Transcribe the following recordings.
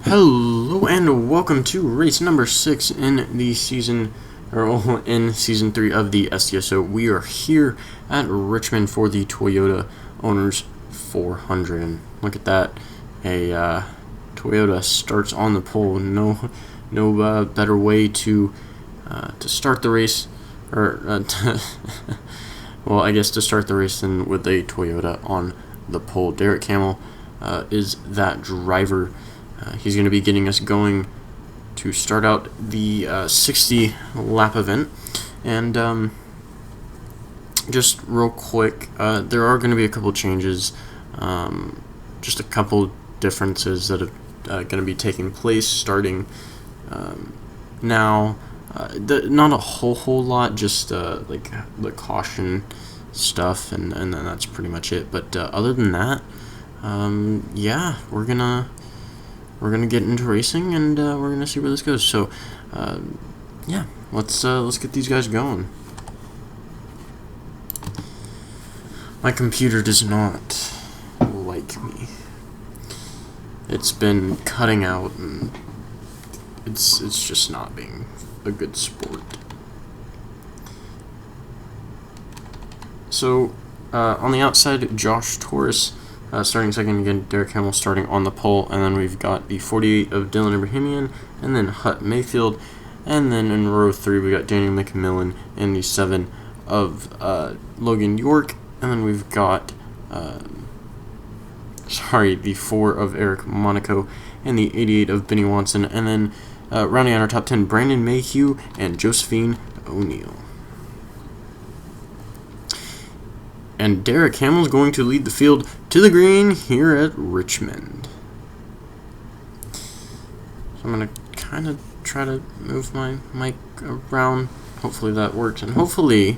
Hello and welcome to race number 6 in the season, or in season 3 of the SCSO. We are here at Richmond for the Toyota Owners 400. And look at that, a Toyota starts on the pole. No better way to start the race, or well, I guess to start the race than with a Toyota on the pole. Derek Camel is that driver. He's going to be getting us going to start out the 60 lap event. And just real quick, there are going to be a couple changes, just a couple differences that are going to be taking place starting now. Not a whole lot, just like the caution stuff, and then that's pretty much it. But other than that, yeah, we're gonna get into racing, and we're gonna see where this goes. So, yeah, let's get these guys going. My computer does not like me. It's been cutting out, and it's just not being a good sport. So, on the outside, Josh Torres. Starting second again, Derek Hamill starting on the pole, and then we've got the 48 of Dylan Ibrahimian, and then Hut Mayfield, and then in row 3 we got Daniel McMillan and the 7 of Logan York, and then we've got the 4 of Eric Monaco, and the 88 of Benny Watson, and then rounding out our top 10, Brandon Mayhew and Josephine O'Neill. And Derek Hamill's going to lead the field to the green here at Richmond. So I'm going to kind of try to move my mic around. Hopefully that works. And hopefully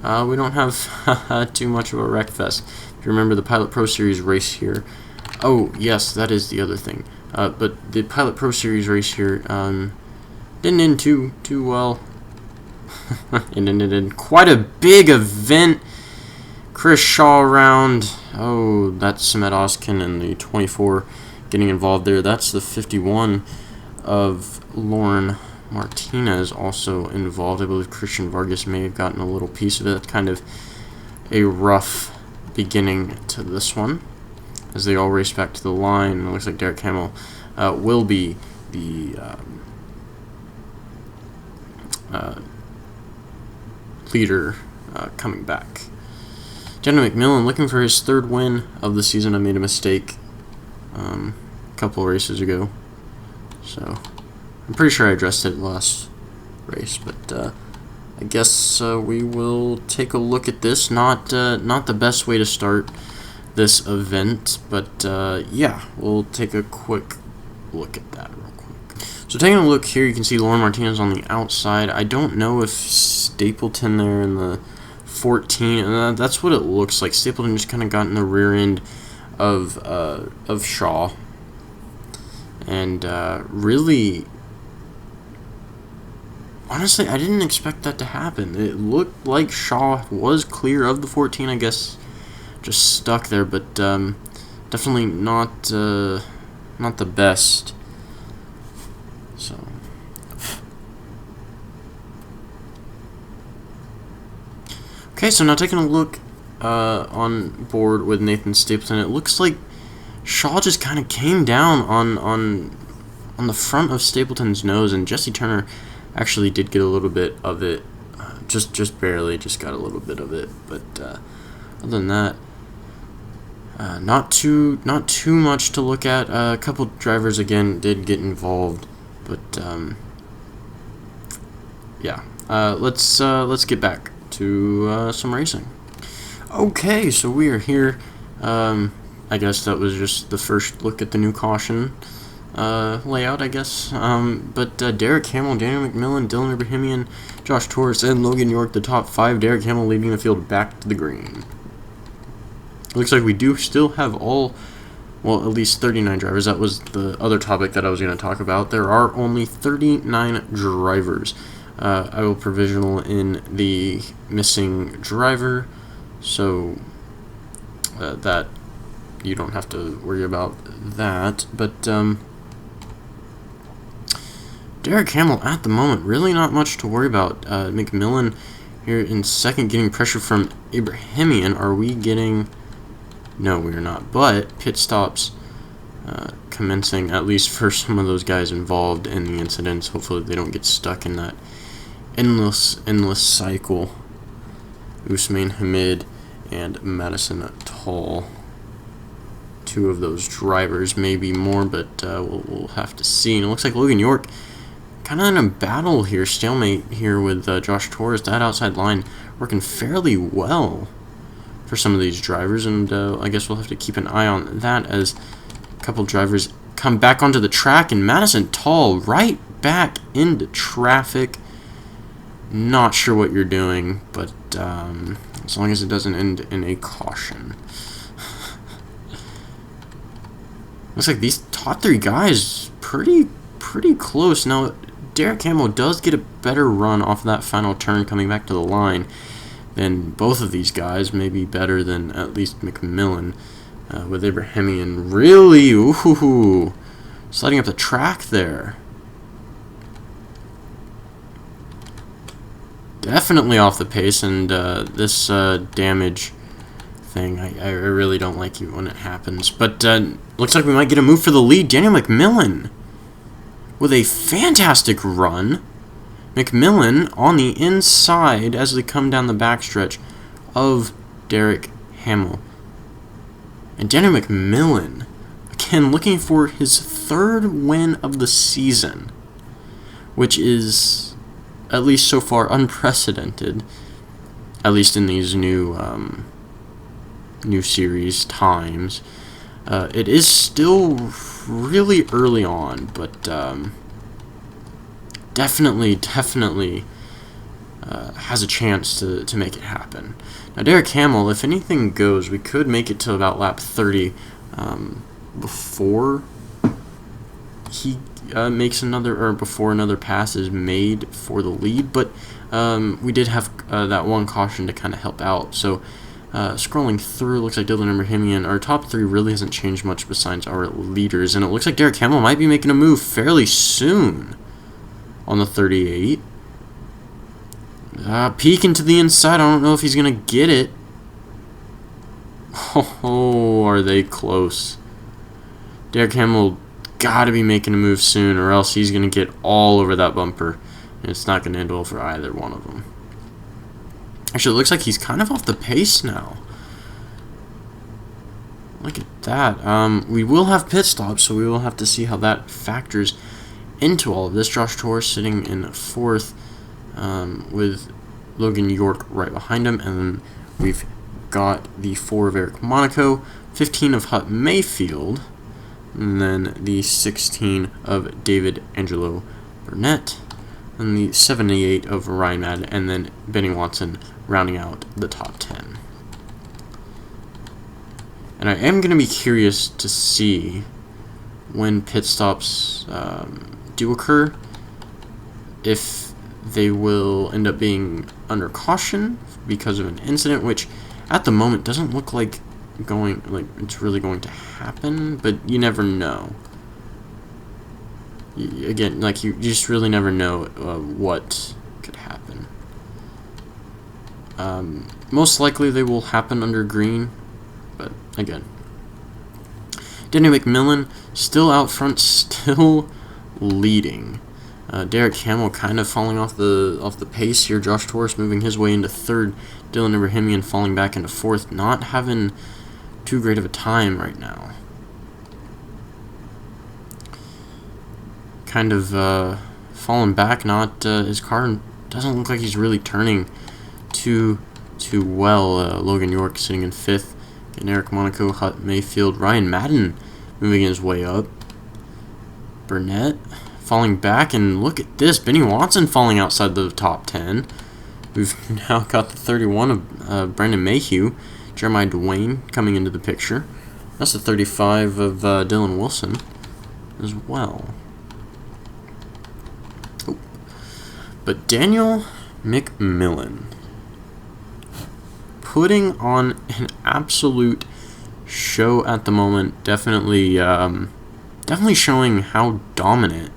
we don't have too much of a wreck fest. If you remember the Pilot Pro Series race here. Oh, yes, that is the other thing. But the Pilot Pro Series race here didn't end too well. It ended in quite a big event. Chris Shaw around. Oh, that's Samet Oskin and the 24 getting involved there. That's the 51 of Lauren Martinez also involved. I believe Christian Vargas may have gotten a little piece of it. Kind of a rough beginning to this one as they all race back to the line. It looks like Derek Hamill will be the leader coming back. Daniel McMillan looking for his 3rd win of the season. I made a mistake a couple races ago, so I'm pretty sure I addressed it last race. But I guess we will take a look at this. Not the best way to start this event, but yeah, we'll take a quick look at that real quick. So taking a look here, you can see Lauren Martinez on the outside. I don't know if Stapleton there in the 14, that's what it looks like. Stapleton just kind of got in the rear end of Shaw, and really, honestly, I didn't expect that to happen. It looked like Shaw was clear of the 14, I guess, just stuck there, but definitely not the best. So. Okay, so now taking a look on board with Nathan Stapleton, it looks like Shaw just kind of came down on the front of Stapleton's nose, and Jesse Turner actually did get a little bit of it, just barely, just got a little bit of it. But other than that, not too much to look at. A couple drivers again did get involved, but yeah, let's get back to some racing. Okay, so we are here. I guess that was just the first look at the new caution layout, I guess. But Derek Hamill, Daniel McMillan, Dylan Ibrahimian, Josh Torres, and Logan York, the top 5. Derek Hamill leading the field back to the green. Looks like we do still have well, at least 39 drivers. That was the other topic that I was going to talk about. There are only 39 drivers. I will provisional in the missing driver, so that you don't have to worry about that. But Derek Hamill at the moment, really not much to worry about. McMillan here in second, getting pressure from Ibrahimian. Are we getting... No, we're not. But pit stops commencing, at least for some of those guys involved in the incidents. Hopefully they don't get stuck in that endless cycle. Usman Hamid and Madison Tall. Two of those drivers, maybe more, but we'll have to see. And it looks like Logan York kind of in a battle here, stalemate here with Josh Torres. That outside line working fairly well for some of these drivers, and I guess we'll have to keep an eye on that as a couple drivers come back onto the track, and Madison Tall right back into traffic. Not sure what you're doing, but as long as it doesn't end in a caution. Looks like these top three guys pretty close. Now, Derek Hamill does get a better run off of that final turn coming back to the line than both of these guys. Maybe better than at least McMillan with Ibrahimian really sliding up the track there. Definitely off the pace, and this damage thing, I really don't like it when it happens. But looks like we might get a move for the lead. Daniel McMillan with a fantastic run. McMillan on the inside as they come down the backstretch of Derek Hamill. And Daniel McMillan, again, looking for his third win of the season, which is, at least so far, unprecedented, at least in these new series times. It is still really early on, but definitely has a chance to make it happen. Now, Derek Hamill, if anything goes, we could make it to about lap 30 before he makes another, or before another pass is made for the lead, but we did have that one caution to kind of help out. So scrolling through, looks like Dylan Ibrahimian, our top three really hasn't changed much besides our leaders, and it looks like Derek Hamill might be making a move fairly soon on the 38. Peeking to the inside, I don't know if he's going to get it. Oh, are they close? Derek Hamill got to be making a move soon, or else he's going to get all over that bumper, and it's not going to end well for either one of them. Actually, it looks like he's kind of off the pace now. Look at that. We will have pit stops, so we will have to see how that factors into all of this. Josh Torres sitting in fourth with Logan York right behind him, and then we've got the 4 of Eric Monaco, 15 of Hut Mayfield, and then the 16 of David Angelo Burnett, and the 78 of Ryan Madden, and then Benny Watson rounding out the top 10. And I am going to be curious to see when pit stops do occur, if they will end up being under caution because of an incident, which at the moment doesn't look like it's really going to happen, but you never know. Again, you just really never know what could happen. Most likely they will happen under green, but again, Danny McMillan still out front, still leading. Derek Hamill kind of falling off the pace here. Josh Torres moving his way into third. Dylan Ibrahimian falling back into fourth. Not having too great of a time right now. Kind of falling back. Not his car doesn't look like he's really turning too well. Logan York sitting in fifth. And Eric Monaco, Hut Mayfield, Ryan Madden moving his way up. Burnett falling back, and look at this, Benny Watson falling outside the top 10. We've now got the 31 of Brandon Mayhew. Jeremiah Dwayne coming into the picture. That's the 35 of Dylan Wilson as well. Oh. But Daniel McMillan putting on an absolute show at the moment. Definitely showing how dominant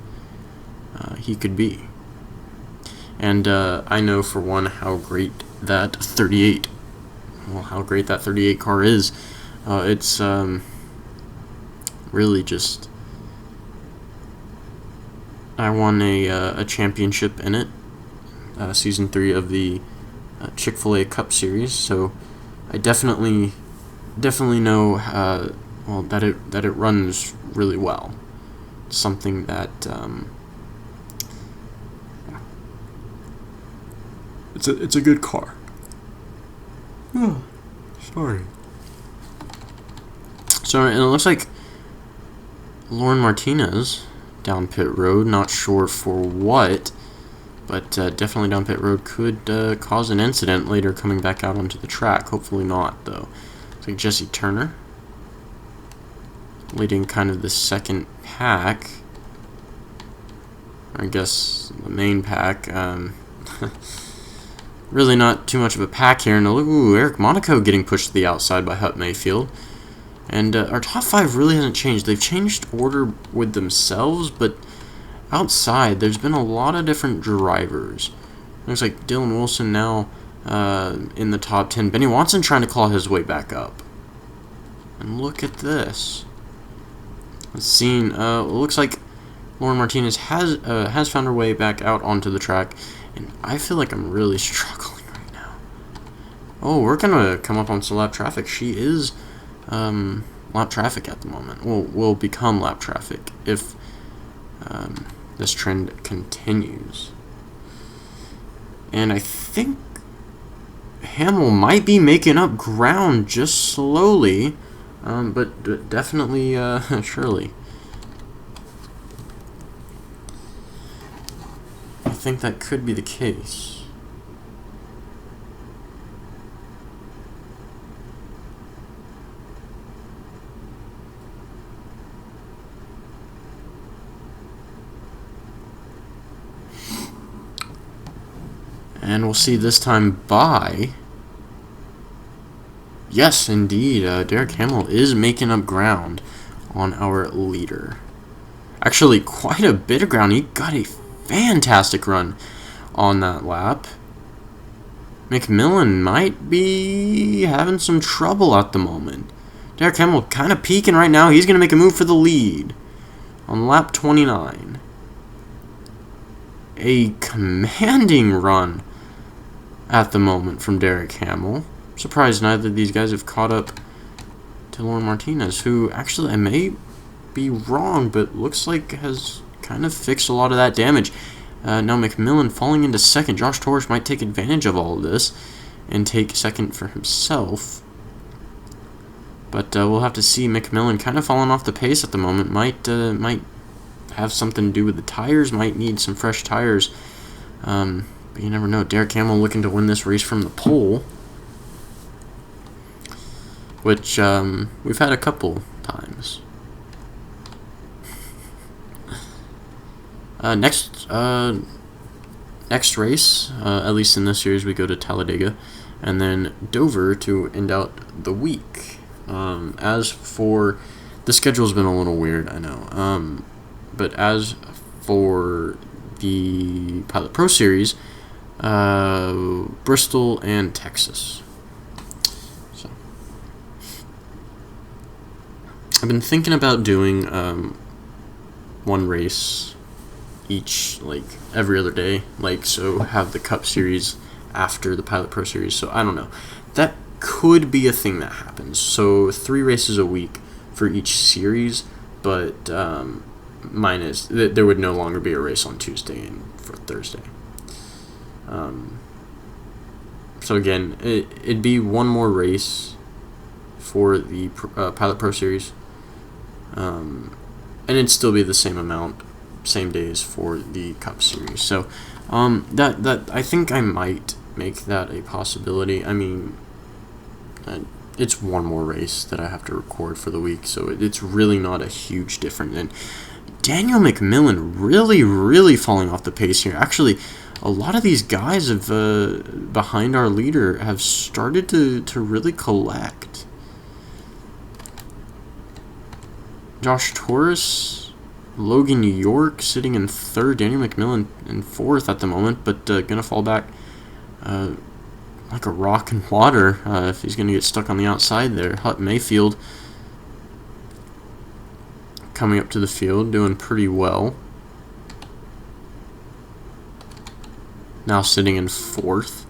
he could be. And I know for one how great that 38 car is. It's really just, I won a championship in it, season 3 of the Chick-fil-A Cup Series, so I definitely know that it runs really well. It's something that it's a good car. Oh, sorry. So and it looks like Lauren Martinez down pit road. Not sure for what, but definitely down pit road could cause an incident later coming back out onto the track. Hopefully not, though. Looks like Jesse Turner leading kind of the second pack. I guess the main pack. Really not too much of a pack here. And ooh, Eric Monaco getting pushed to the outside by Hut Mayfield. And our top 5 really hasn't changed. They've changed order with themselves, but outside there's been a lot of different drivers. Looks like Dylan Wilson now in the top 10. Benny Watson trying to claw his way back up. And look at this. Looks like Lauren Martinez has found her way back out onto the track, and I feel like I'm really struggling right now. Oh, we're gonna come up on some lap traffic. She is lap traffic at the moment. Will become lap traffic if this trend continues. And I think Hamill might be making up ground just slowly, but definitely surely. I think that could be the case. And we'll see this time by... Yes, indeed, Derek Hamill is making up ground on our leader. Actually, quite a bit of ground. He got a fantastic run on that lap. McMillan might be having some trouble at the moment. Derek Hamill kind of peaking right now. He's going to make a move for the lead on lap 29. A commanding run at the moment from Derek Hamill. Surprised neither of these guys have caught up to Lauren Martinez, who actually, I may be wrong, but looks like has kind of fixed a lot of that damage. Now McMillan falling into second. Josh Torres might take advantage of all of this and take second for himself. But we'll have to see. McMillan kind of falling off the pace at the moment. Might have something to do with the tires. Might need some fresh tires. But you never know. Derek Hamill looking to win this race from the pole, which we've had a couple times. Next race, at least in this series, we go to Talladega, and then Dover to end out the week. As for the schedule's been a little weird, I know. But as for the Pilot Pro Series, Bristol and Texas. So I've been thinking about doing one race each, like every other day, like so have the Cup Series after the Pilot Pro Series. So I don't know, that could be a thing that happens. So 3 races a week for each series, but mine is there would no longer be a race on Tuesday and for Thursday. So again, it'd be one more race for the Pilot Pro Series, and it'd still be the same amount, same days for the Cup Series. So that I think I might make that a possibility. I mean, it's one more race that I have to record for the week, so it's really not a huge difference. And Daniel McMillan really falling off the pace here. Actually, a lot of these guys have behind our leader have started to really collect. Josh Torres Logan York sitting in third. Daniel McMillan in fourth at the moment, but gonna fall back like a rock in water if he's gonna get stuck on the outside there. Hut Mayfield coming up to the field, doing pretty well. Now sitting in fourth.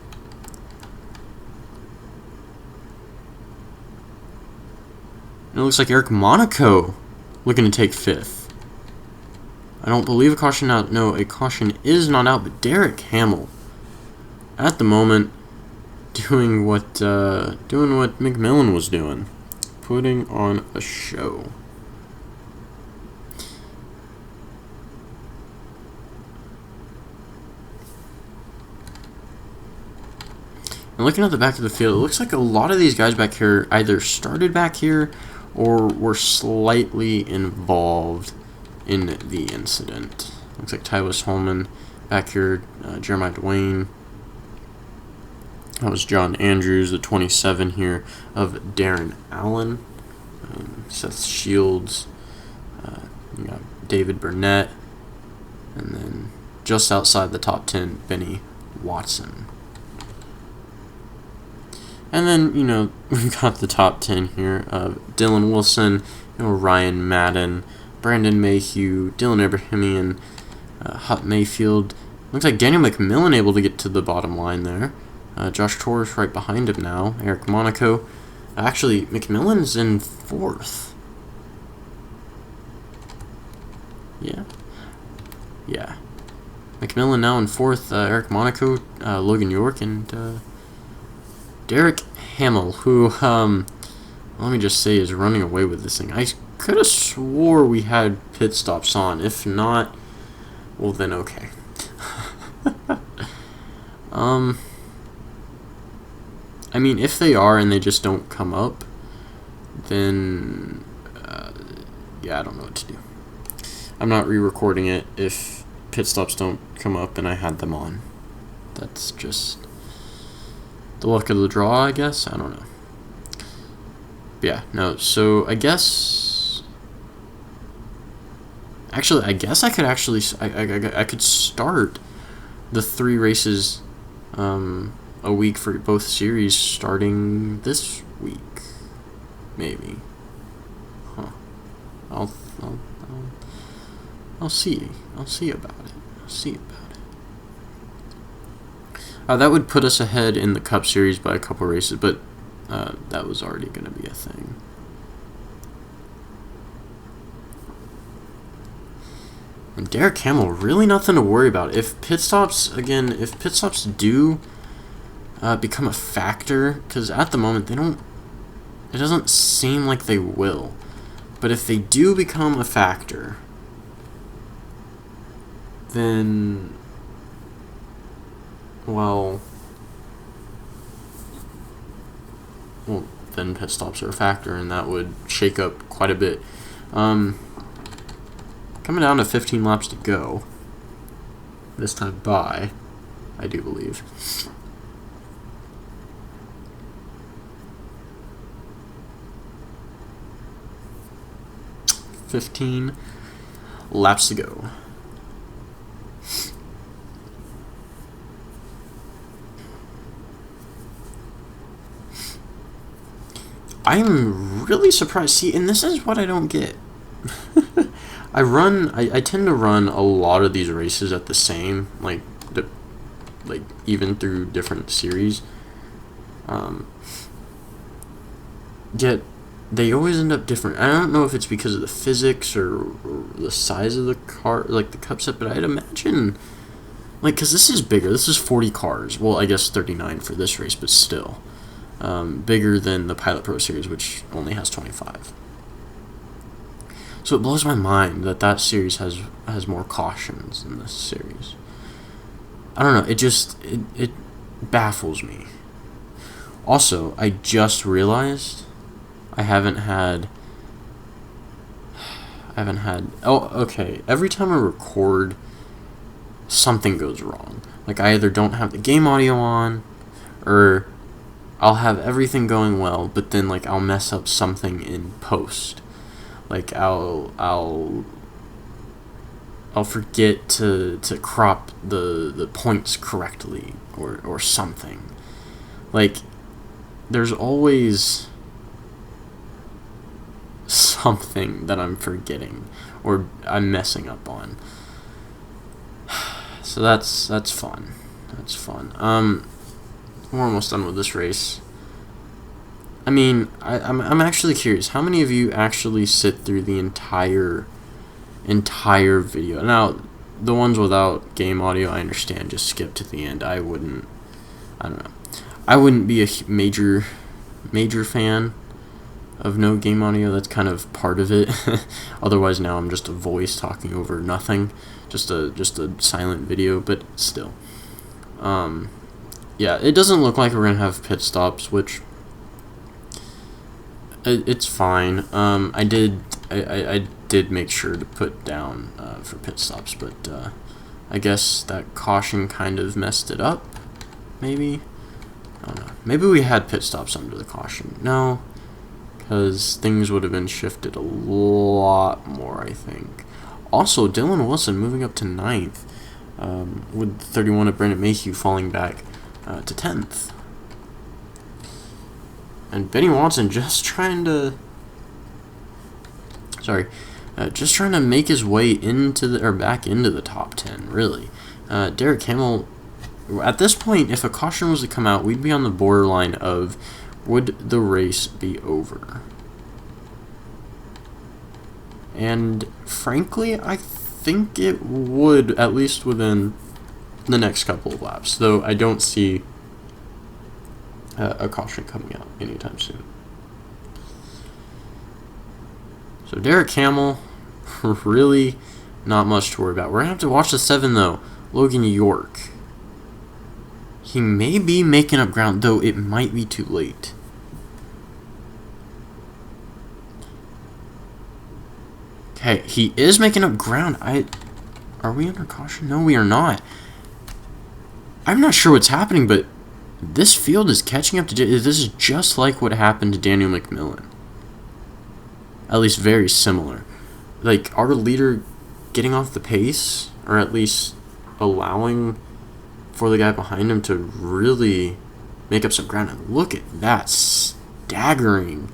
And it looks like Eric Monaco looking to take fifth. I don't believe a caution out. No, a caution is not out, but Derek Hamill at the moment doing what McMillan was doing, putting on a show. And looking at the back of the field, it looks like a lot of these guys back here either started back here or were slightly involved in the incident. Looks like Tyus Holman back here, Jeremiah Dwayne. That was John Andrews, the 27 here of Darren Allen. Seth Shields. You got David Burnett. And then just outside the top 10, Benny Watson. And then, we've got the top 10 here of Dylan Wilson, Ryan Madden, Brandon Mayhew, Dylan Abrahamian, Hut Mayfield. Looks like Daniel McMillan able to get to the bottom line there. Josh Torres right behind him now. Eric Monaco. Actually, McMillan's in fourth. Yeah. McMillan now in fourth. Eric Monaco, Logan York, and Derek Hamill, who, let me just say, is running away with this thing. I could have swore we had pit stops on. If not, well then okay. I mean, if they are and they just don't come up, then, yeah, I don't know what to do. I'm not re-recording it if pit stops don't come up and I had them on. That's just the luck of the draw, I guess. I don't know. But yeah, no, so I guess... Actually, I guess I could I could start the 3 races a week for both series starting this week. Maybe. Huh. I'll see. I'll see about it. That would put us ahead in the Cup Series by a couple races, but that was already going to be a thing. And Derek Hamill, really nothing to worry about. If pit stops do become a factor, because at the moment it doesn't seem like they will. But if they do become a factor, then, then pit stops are a factor, and that would shake up quite a bit. Coming down to 15 laps to go. This time by, I do believe. $15 laps to go. I'm really surprised. See, and this is what I don't get. I tend to run a lot of these races at the same, like even through different series. Yet they always end up different. I don't know if it's because of the physics or the size of the car, like the Cup set, but I'd imagine, because this is bigger. This is 40 cars. Well, I guess 39 for this race, but still. Bigger than the Pilot Pro Series, which only has 25. So it blows my mind that series has more cautions than this series. I don't know. It baffles me. Also, I just realized I haven't had. Oh, okay. Every time I record, something goes wrong. Like I either don't have the game audio on, or I'll have everything going well, but then I'll mess up something in post. I'll I'll forget to crop the points correctly or something. Like, there's always something that I'm forgetting or I'm messing up on. So that's fun. That's fun. We're almost done with this race. I mean, I'm actually curious. How many of you actually sit through the entire video? Now, the ones without game audio, I understand. Just skip to the end. I don't know. I wouldn't be a major fan of no game audio. That's kind of part of it. Otherwise, now I'm just a voice talking over nothing. Just a silent video, but still. Yeah, it doesn't look like we're gonna have pit stops, which it's fine. I did make sure to put down for pit stops, but I guess that caution kind of messed it up. Maybe, I don't know. Maybe we had pit stops under the caution. No, because things would have been shifted a lot more, I think. Also, Dylan Wilson moving up to 9th, with 31 of Brendan Mayhew falling back to 10th. And Benny Watson just trying to make his way into back into the top 10, really. Derek Hamill, at this point, if a caution was to come out, we'd be on the borderline of, would the race be over? And frankly, I think it would, at least within the next couple of laps, though I don't see a caution coming out anytime soon. So Derek Hamill, really not much to worry about. We're going to have to watch the 7, though. Logan York. He may be making up ground, though it might be too late. Okay, he is making up ground. Are we under caution? No, we are not. I'm not sure what's happening, but this field is catching up to... This is just like what happened to Daniel McMillan. At least very similar. Like, our leader getting off the pace, or at least allowing for the guy behind him to really make up some ground. And look at that staggering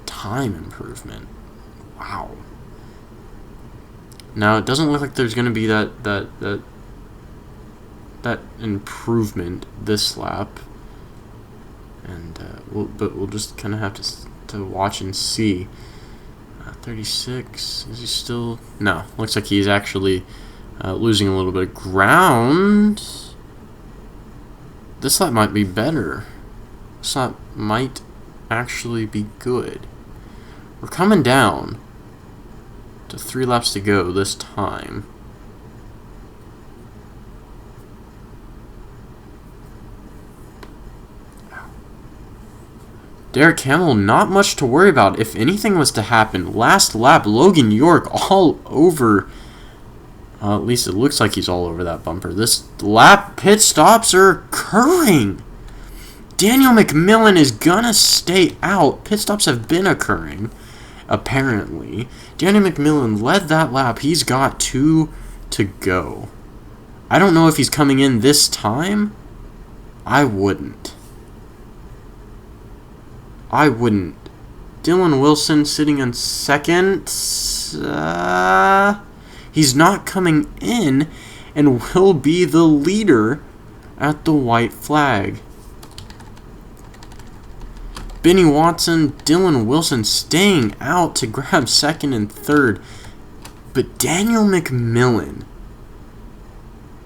time improvement. Wow. Now, it doesn't look like there's going to be that improvement this lap, and we'll just kind of have to watch and see. 36, is he still? No, looks like he's actually losing a little bit of ground. This lap might be better. This lap might actually be good. We're coming down to 3 laps to go this time. Derek Hamill, not much to worry about. If anything was to happen, last lap, Logan York all over. At least it looks like he's all over that bumper. This lap, pit stops are occurring. Daniel McMillan is gonna stay out. Pit stops have been occurring, apparently. Daniel McMillan led that lap. He's got 2 to go. I don't know if he's coming in this time. I wouldn't. Dylan Wilson sitting in 2nd. He's not coming in and will be the leader at the white flag. Benny Watson, Dylan Wilson staying out to grab 2nd and 3rd. But Daniel McMillan,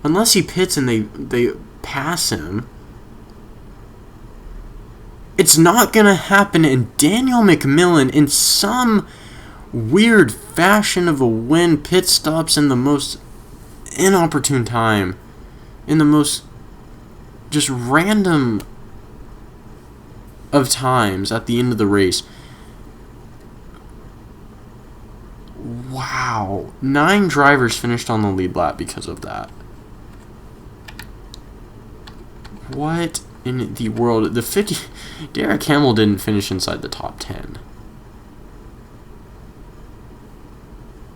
unless he pits and they pass him, it's not going to happen, and Daniel McMillan, in some weird fashion of a win, pit stops in the most inopportune time, in the most just random of times at the end of the race. Wow. 9 drivers finished on the lead lap because of that. What in the world? The 50... Derek Hamill didn't finish inside the top 10.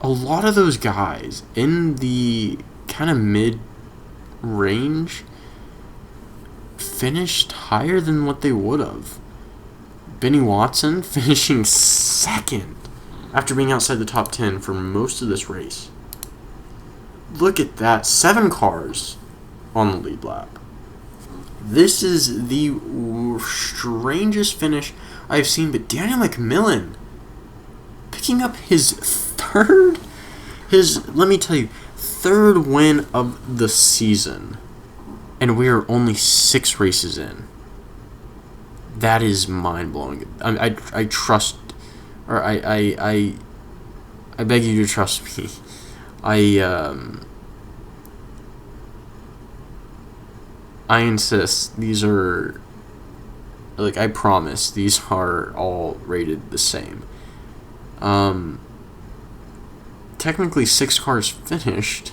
a lot of those guys in the kind of mid-range finished higher than what they would have. Benny Watson finishing second after being outside the top 10 for most of this race. Look at that. 7 cars on the lead lap. This is the strangest finish I've seen, but Daniel McMillan picking up his third win of the season. And we are only 6 races in. That is mind-blowing. I trust, or I beg you to trust me. I insist. These are, like, I promise, these are all rated the same. Technically 6 cars finished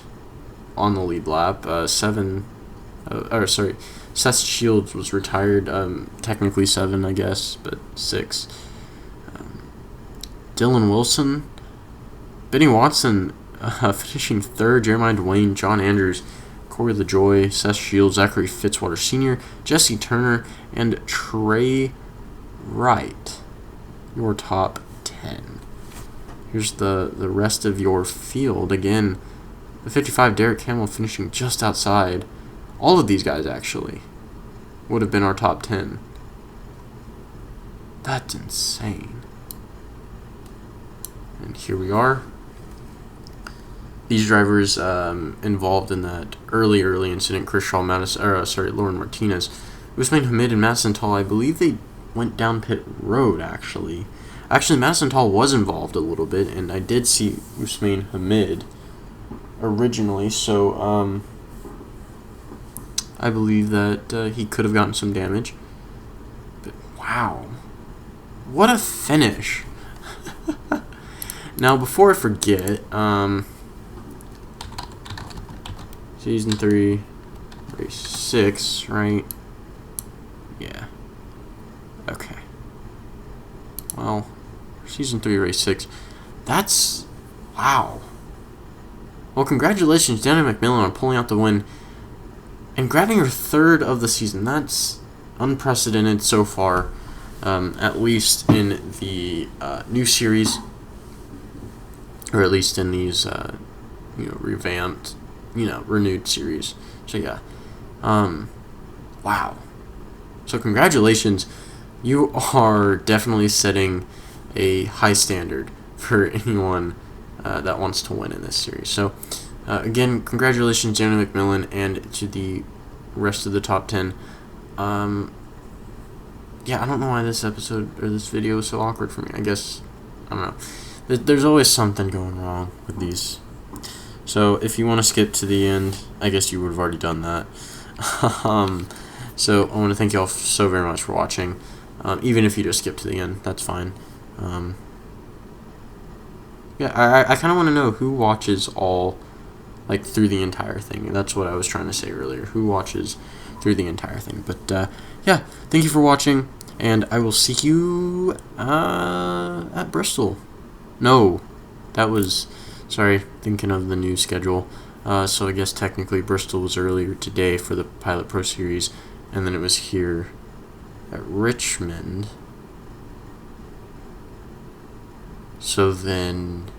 on the lead lap. Seth Shields was retired. Technically 7, I guess, but 6. Dylan Wilson, Benny Watson finishing 3rd, Jeremiah Dwayne, John Andrews, Corey LaJoy, Seth Shields, Zachary Fitzwater Sr., Jesse Turner, and Trey Wright. Your top 10. Here's the rest of your field. Again, the 55, Derek Hamill finishing just outside. All of these guys, actually, would have been our top 10. That's insane. And here we are. These drivers involved in that early incident, Lauren Martinez, Usman Hamid and Madison Tall, I believe they went down pit road, actually. Actually, Madison Tall was involved a little bit, and I did see Usman Hamid originally, so I believe that he could have gotten some damage. But wow. What a finish. Now, before I forget, Season 3, Race 6, right? Yeah. Okay. Well, Season 3, Race 6. That's... wow. Well, congratulations, Daniel McMillan, on pulling out the win and grabbing your 3rd of the season. That's unprecedented so far, at least in the new series, or at least in these, revamped, renewed series. So yeah, wow. So congratulations, you are definitely setting a high standard for anyone that wants to win in this series. So again, congratulations, Daniel McMillan, and to the rest of the top 10. Yeah, I don't know why this episode or this video is so awkward for me. I guess, I don't know. There's always something going wrong with these. So if you want to skip to the end, I guess you would have already done that. So I want to thank you all so very much for watching. Even if you just skip to the end, that's fine. Yeah, I kind of want to know who watches all, like, through the entire thing. That's what I was trying to say earlier. Who watches through the entire thing? But yeah, thank you for watching, and I will see you at Bristol. No, that was, sorry, thinking of the new schedule. So I guess technically Bristol was earlier today for the Pilot Pro Series, and then it was here at Richmond. So then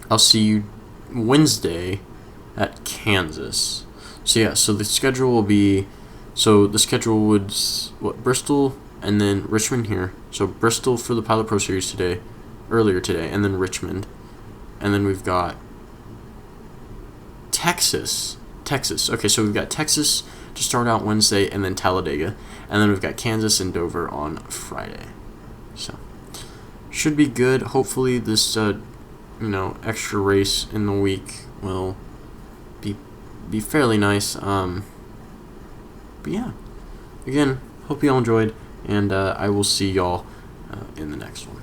I'll see you Wednesday at Kansas. So yeah, so the schedule will be, Bristol and then Richmond here. So Bristol for the Pilot Pro Series earlier today, and then Richmond. And then we've got Texas. Okay, so we've got Texas to start out Wednesday, and then Talladega. And then we've got Kansas and Dover on Friday. So, should be good. Hopefully this, extra race in the week will be fairly nice. But yeah, again, hope you all enjoyed, and I will see y'all in the next one.